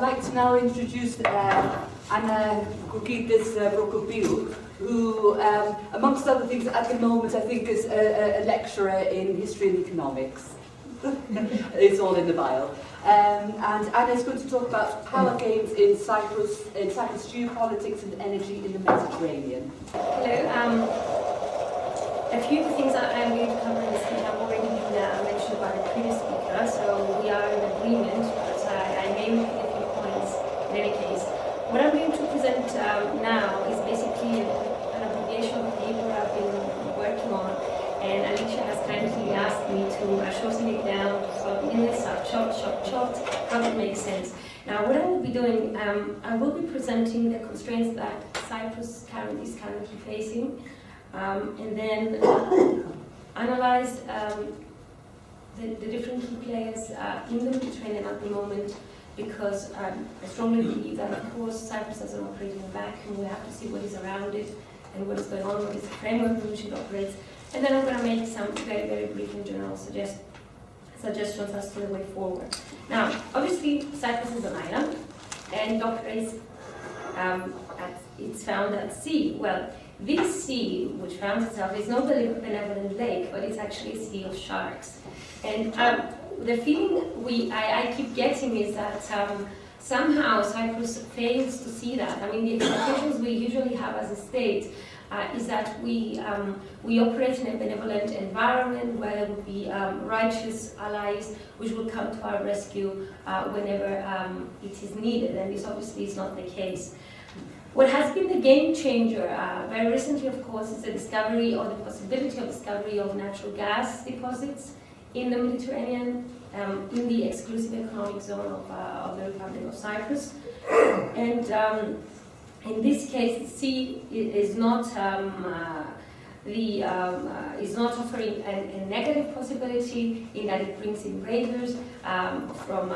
I'd like to now introduce Koukkides-Procopiou, who, amongst other things, at the moment, I think is a lecturer in history and economics. It's all in the bio. And Anna's going to talk about power games in Cyprus geopolitics and energy in the Mediterranean. Hello. A few of the things that I'm going to cover in this speech have already been mentioned by the previous speaker, so we are in agreement, but I may repeat a few points in any case. What I'm going to present now is basically an abbreviation of the paper I've been working on, and Alicia has kindly asked me to shorten it down to minutes. I've chopped, how it makes sense. Now, what I will be doing, I will be presenting the constraints that Cyprus is currently facing, and then analyze the different key players in the Mediterranean at the moment, because I strongly believe that, of course, Cyprus doesn't operate in a vacuum. We have to see what is around it and what is going on, what is the framework in which it operates. And then I'm going to make some very, very brief and general suggestions as to the way forward. Now, obviously, Cyprus is an island, and operates it's found at sea. Well, this sea, which found itself, is not a benevolent lake, but it's actually a sea of sharks. And the feeling I keep getting is that somehow Cyprus fails to see that. I mean, the expectations we usually have as a state is that we operate in a benevolent environment where there will be righteous allies which will come to our rescue whenever it is needed, and this obviously is not the case. What has been the game changer very recently, of course, is the discovery or the possibility of discovery of natural gas deposits in the Mediterranean, in the exclusive economic zone of the Republic of Cyprus. And in this case, the sea is not offering a negative possibility in that it brings in raiders from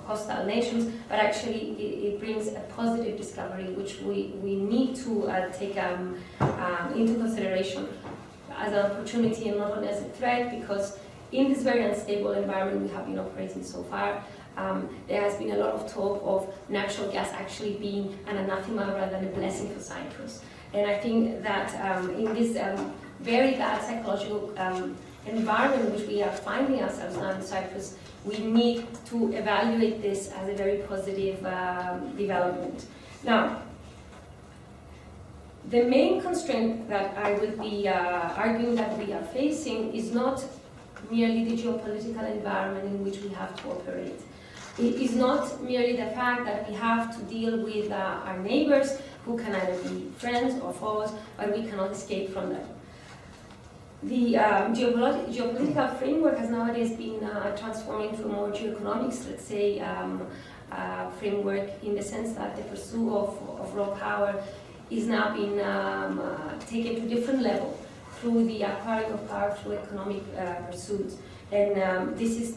hostile nations, but actually it brings a positive discovery which we need to take into consideration as an opportunity and not only as a threat, because in this very unstable environment we have been operating so far, there has been a lot of talk of natural gas actually being an anathema rather than a blessing for Cyprus. And I think that in this very bad psychological environment in which we are finding ourselves now in Cyprus, we need to evaluate this as a very positive development. Now, the main constraint that I would be arguing that we are facing is not merely the geopolitical environment in which we have to operate. It is not merely the fact that we have to deal with our neighbors, who can either be friends or foes, but we cannot escape from them. The geopolitical framework has nowadays been transformed into a more geoeconomics, let's say, framework, in the sense that the pursuit of raw power is now being taken to a different level through the acquiring of power through economic pursuits. And this is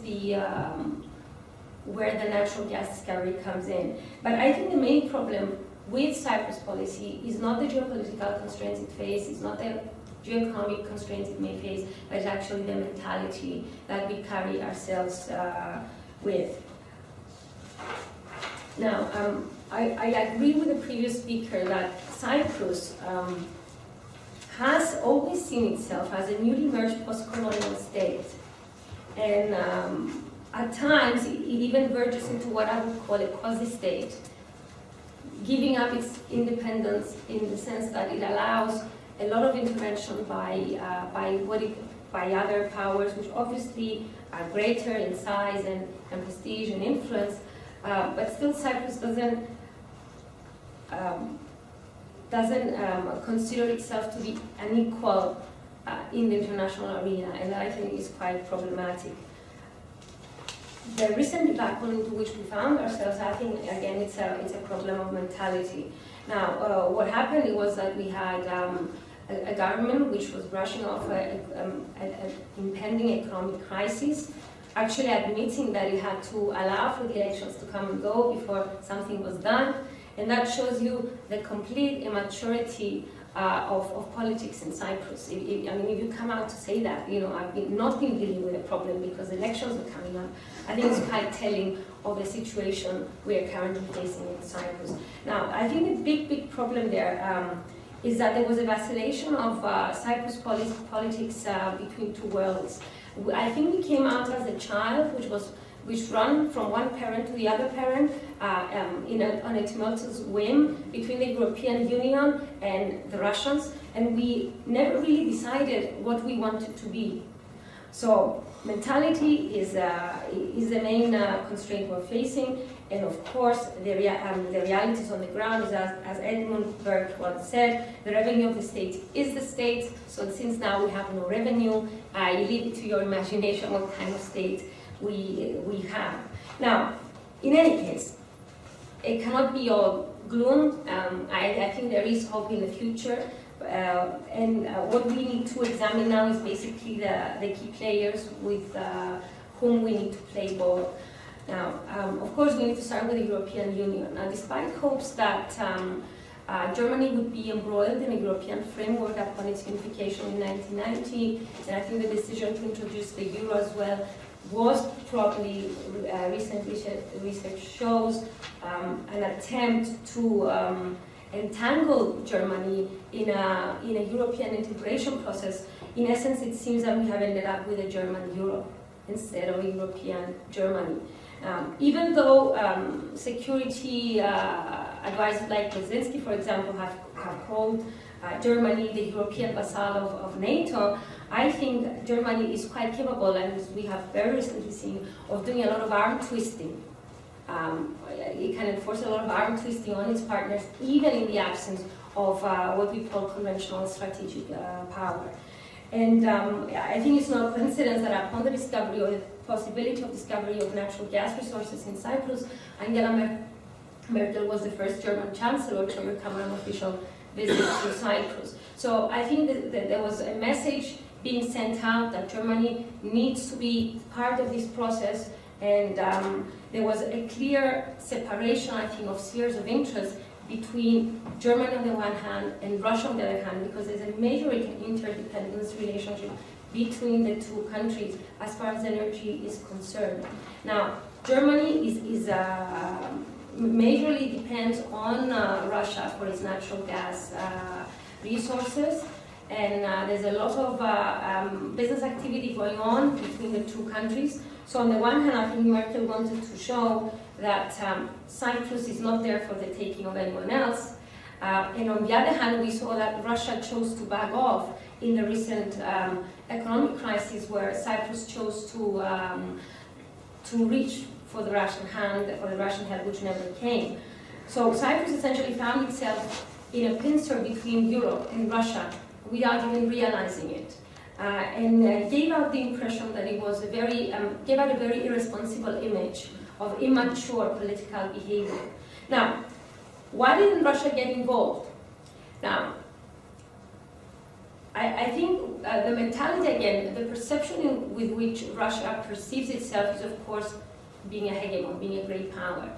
where the natural gas discovery comes in. But I think the main problem with Cyprus policy is not the geopolitical constraints it faces, it's not the geoeconomic constraints it may face, but it's actually the mentality that we carry ourselves with. Now, I agree with the previous speaker that Cyprus has always seen itself as a newly emerged post-colonial state. And at times, it even verges into what I would call a quasi-state, giving up its independence in the sense that it allows a lot of intervention by other powers, which obviously are greater in size and prestige and influence, but still Cyprus doesn't consider itself to be an equal in the international arena, and that I think is quite problematic. The recent debacle into which we found ourselves, I think, again, it's a problem of mentality. Now, what happened was that we had a government which was brushing off an impending economic crisis, actually admitting that it had to allow for the elections to come and go before something was done. And that shows you the complete immaturity of politics in Cyprus. I mean, if you come out to say that, I've not been dealing with a problem because elections are coming up, I think it's quite telling of the situation we are currently facing in Cyprus. Now, I think the big problem there is that there was a vacillation of Cyprus politics between two worlds. I think we came out as a child, which ran from one parent to the other parent on a tumultuous whim between the European Union and the Russians, and we never really decided what we wanted to be. So mentality is the main constraint we're facing, and of course the realities on the ground is, as Edmund Burke once said, the revenue of the state is the state. So since now we have no revenue, I leave it to your imagination what kind of state we have. Now, in any case, it cannot be all gloom. I think there is hope in the future. And what we need to examine now is basically the key players with whom we need to play ball. Now, of course, we need to start with the European Union. Now, despite hopes that Germany would be embroiled in a European framework upon its unification in 1990, and I think the decision to introduce the euro as well was probably, recent research shows, an attempt to entangle Germany in a European integration process. In essence, it seems that we have ended up with a German Europe instead of a European Germany. Even though security advisors like Brzezinski, for example, have called Germany the European vassal of NATO, I think Germany is quite capable, and we have very recently seen, of doing a lot of arm twisting. It can enforce a lot of arm twisting on its partners, even in the absence of what we call conventional strategic power. And I think it's no coincidence that upon the discovery or the possibility of discovery of natural gas resources in Cyprus, Angela Merkel was the first German chancellor to become an official visit to Cyprus. So I think that there was a message being sent out that Germany needs to be part of this process, and there was a clear separation, I think, of spheres of interest between Germany on the one hand and Russia on the other hand, because there's a major interdependence relationship between the two countries as far as energy is concerned. Now, Germany is majorly depends on Russia for its natural gas resources, and there's a lot of business activity going on between the two countries. So on the one hand, I think Merkel wanted to show that Cyprus is not there for the taking of anyone else. And on the other hand, we saw that Russia chose to back off in the recent economic crisis, where Cyprus chose to reach for the Russian hand, which never came. So Cyprus essentially found itself in a pincer between Europe and Russia without even realizing it. And gave out the impression that it was gave out a very irresponsible image of immature political behavior. Now, why didn't Russia get involved? Now, I think the mentality, again, the perception with which Russia perceives itself is, of course, being a hegemon, being a great power.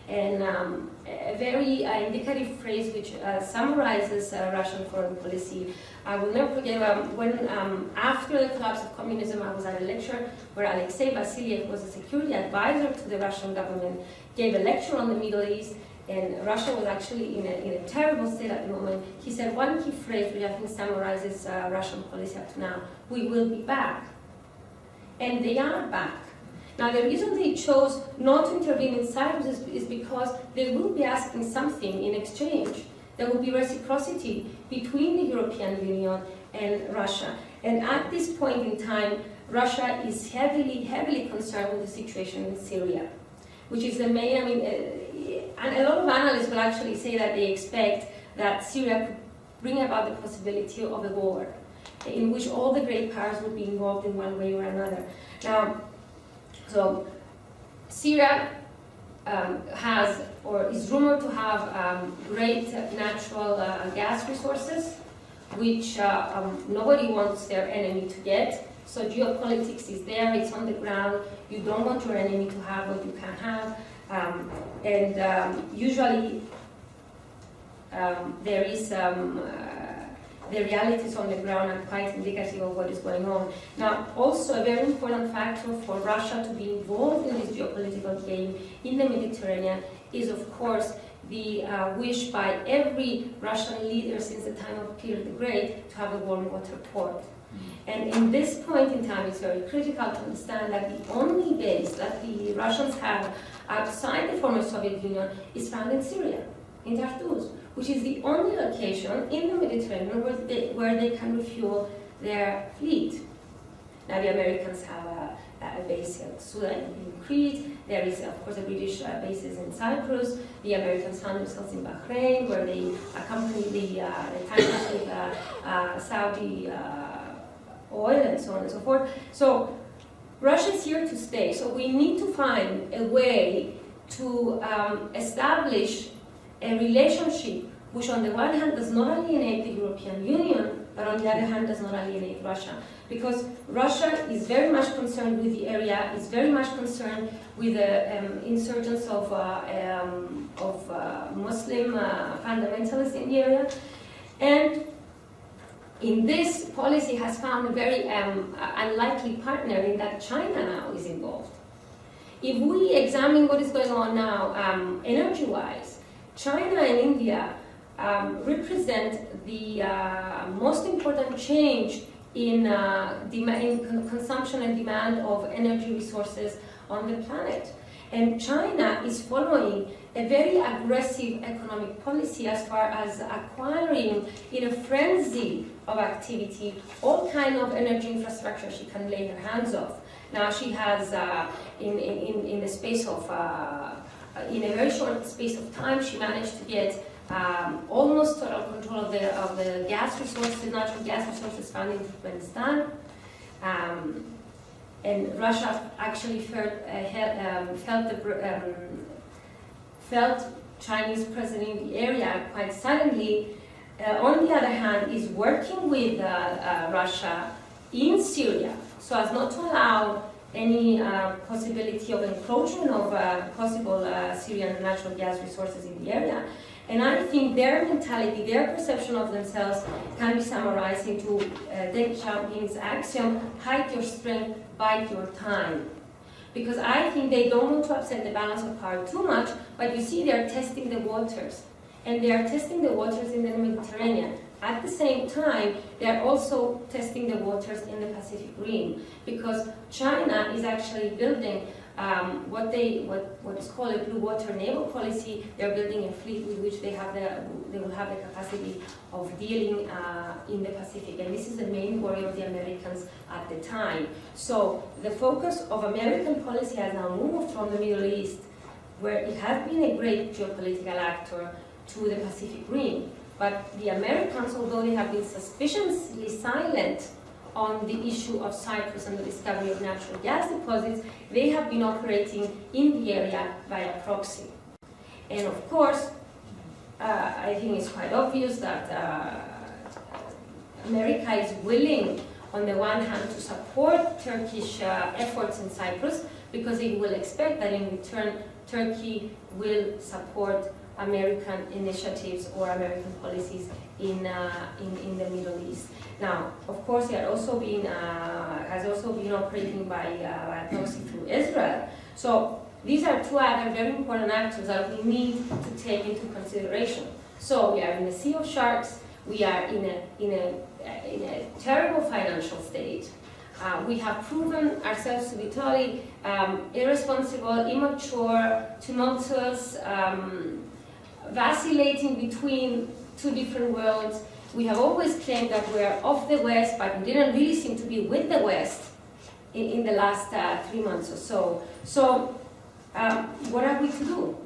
And a very indicative phrase which summarizes Russian foreign policy, I will never forget when after the collapse of communism, I was at a lecture where Alexei Vasilyev was a security advisor to the Russian government, gave a lecture on the Middle East, and Russia was actually in a terrible state at the moment. He said one key phrase which I think summarizes Russian policy up to now: we will be back. And they are back. Now, the reason they chose not to intervene in Cyprus is because they will be asking something in exchange. There will be reciprocity between the European Union and Russia. And at this point in time, Russia is heavily concerned with the situation in Syria, which is the main, and a lot of analysts will actually say that they expect that Syria could bring about the possibility of a war in which all the great powers would be involved in one way or another. Now, so Syria has, or is rumored to have, great natural gas resources, which nobody wants their enemy to get. So geopolitics is there, it's on the ground. You don't want your enemy to have what you can have. And usually there is the realities on the ground are quite indicative of what is going on. Now, also a very important factor for Russia to be involved in this geopolitical game in the Mediterranean is, of course, the wish by every Russian leader since the time of Peter the Great to have a warm water port. And in this point in time, it's very critical to understand that the only base that the Russians have outside the former Soviet Union is found in Syria, in Tartus, which is the only location in the Mediterranean where they can refuel their fleet. Now, the Americans have a base in Sudan, in Crete. There is, of course, a British bases in Cyprus. The Americans found themselves in Bahrain, where they accompany the tankers with Saudi oil and so on and so forth. So Russia is here to stay. So we need to find a way to establish a relationship which on the one hand does not alienate the European Union, but on the other hand does not alienate Russia. Because Russia is very much concerned with the area, is very much concerned with the insurgence of Muslim fundamentalists in the area. And in this policy has found a very unlikely partner in that China now is involved. If we examine what is going on now energy-wise, China and India represent the most important change in consumption and demand of energy resources on the planet. And China is following a very aggressive economic policy as far as acquiring, in a frenzy of activity, all kind of energy infrastructure she can lay her hands off. Now she has, in the space of, in a very short space of time, she managed to get almost total control of the gas resources, natural gas resources found in Turkmenistan. And Russia actually felt Chinese presence in the area quite suddenly. On the other hand, is working with Russia in Syria so as not to allow any possibility of encroachment of possible Syrian natural gas resources in the area. And I think their mentality, their perception of themselves can be summarized into Deng Xiaoping's axiom, hide your strength, bide your time. Because I think they don't want to upset the balance of power too much, but you see they're testing the waters. And they are testing the waters in the Mediterranean. At the same time, they are also testing the waters in the Pacific Rim, because China is actually building what is called a blue water naval policy. They're building a fleet with which they will have the capacity of dealing in the Pacific, and this is the main worry of the Americans at the time. So the focus of American policy has now moved from the Middle East, where it has been a great geopolitical actor, to the Pacific Rim. But the Americans, although they have been suspiciously silent on the issue of Cyprus and the discovery of natural gas deposits, they have been operating in the area via proxy. And of course, I think it's quite obvious that America is willing, on the one hand, to support Turkish efforts in Cyprus, because it will expect that in return, Turkey will support American initiatives or American policies in the Middle East. Now, of course, it has also been operating by proxy through Israel. So these are two other very important actors that we need to take into consideration. So we are in a sea of sharks. We are in a terrible financial state. We have proven ourselves to be totally irresponsible, immature, tumultuous, vacillating between two different worlds. We have always claimed that we are of the West, but we didn't really seem to be with the West in the last 3 months or so. So what are we to do?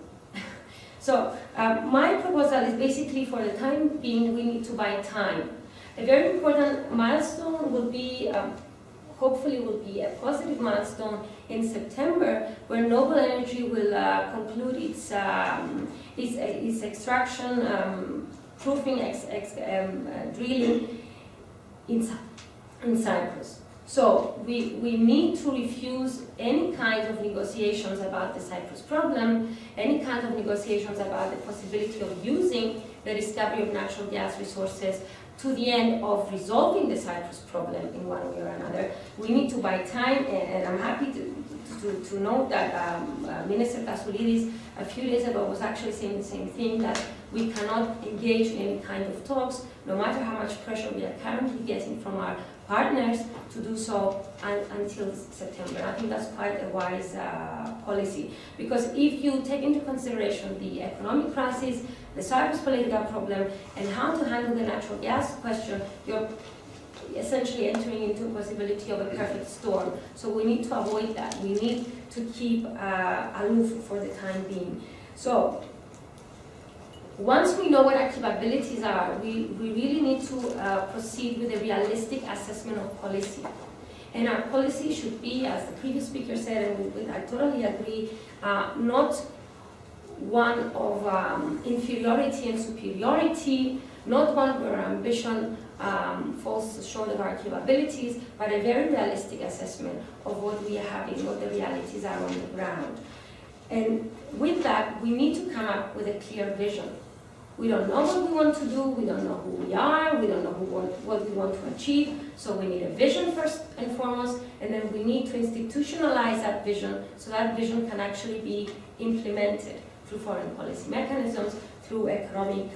So my proposal is basically, for the time being, we need to buy time. A very important milestone will be, hopefully will be a positive milestone in September, where Noble Energy will conclude its extraction, proofing, drilling in Cyprus. So we need to refuse any kind of negotiations about the Cyprus problem, any kind of negotiations about the possibility of using the discovery of natural gas resources to the end of resolving the Cyprus problem in one way or another. We need to buy time, and I'm happy to note that Minister Kassoulidis a few days ago was actually saying the same thing, that we cannot engage in any kind of talks, no matter how much pressure we are currently getting from our partners to do so until September. I think that's quite a wise policy, because if you take into consideration the economic crisis, the Cyprus political problem, and how to handle the natural gas question, you're essentially entering into a possibility of a perfect storm. So we need to avoid that. We need to keep aloof for the time being. So once we know what our capabilities are, we really need to proceed with a realistic assessment of policy. And our policy should be, as the previous speaker said, and I totally agree, not one of inferiority and superiority, not one where our ambition falls short of our capabilities, but a very realistic assessment of what we are having, what the realities are on the ground. And with that, we need to come up with a clear vision. We don't know what we want to do, we don't know who we are, we don't know what we want to achieve, so we need a vision first and foremost, and then we need to institutionalize that vision so that vision can actually be implemented through foreign policy mechanisms, through economic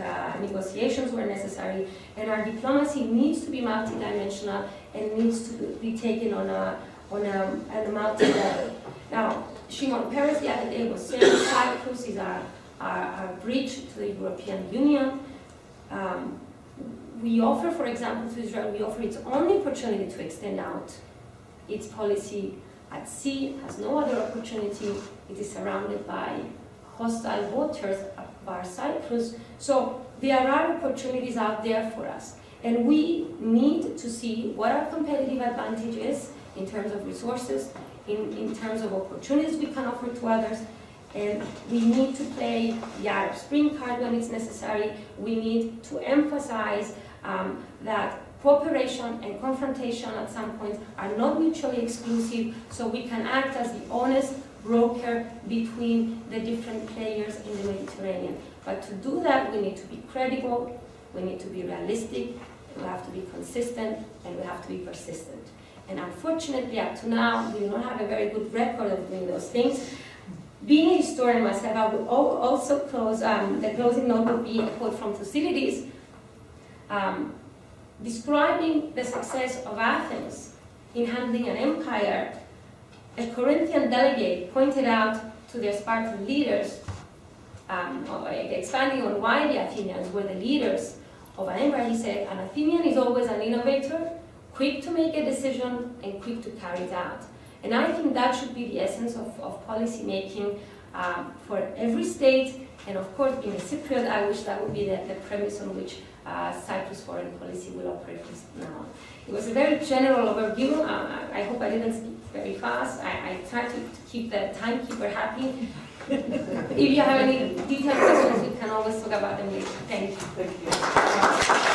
negotiations where necessary, and our diplomacy needs to be multidimensional and needs to be taken on a multi-level. Now, Shimon Peres the other day was saying Cyprus is our bridge to the European Union. We offer, for example, to Israel, we offer its only opportunity to extend out its policy at sea, has no other opportunity. It is surrounded by hostile waters bar Cyprus. So there are opportunities out there for us. And we need to see what our competitive advantage is in terms of resources, in terms of opportunities we can offer to others. And we need to play the Arab Spring card when it's necessary. We need to emphasize that cooperation and confrontation at some point are not mutually exclusive, so we can act as the honest broker between the different players in the Mediterranean. But to do that, we need to be credible, we need to be realistic, we have to be consistent, and we have to be persistent. And unfortunately, up to now, we do not have a very good record of doing those things. Being a historian myself, I would also close, the closing note would be a quote from Thucydides, describing the success of Athens in handling an empire. A Corinthian delegate pointed out to their Spartan leaders, expanding on why the Athenians were the leaders of an empire. He said, an Athenian is always an innovator, quick to make a decision and quick to carry it out. And I think that should be the essence of policy making for every state. And of course, being a Cypriot, I wish that would be the premise on which Cyprus foreign policy will operate from now on. It was a very general overview. I hope I didn't speak very fast. I tried to keep the timekeeper happy. If you have any detailed questions, we can always talk about them later. Thank you. Thank you.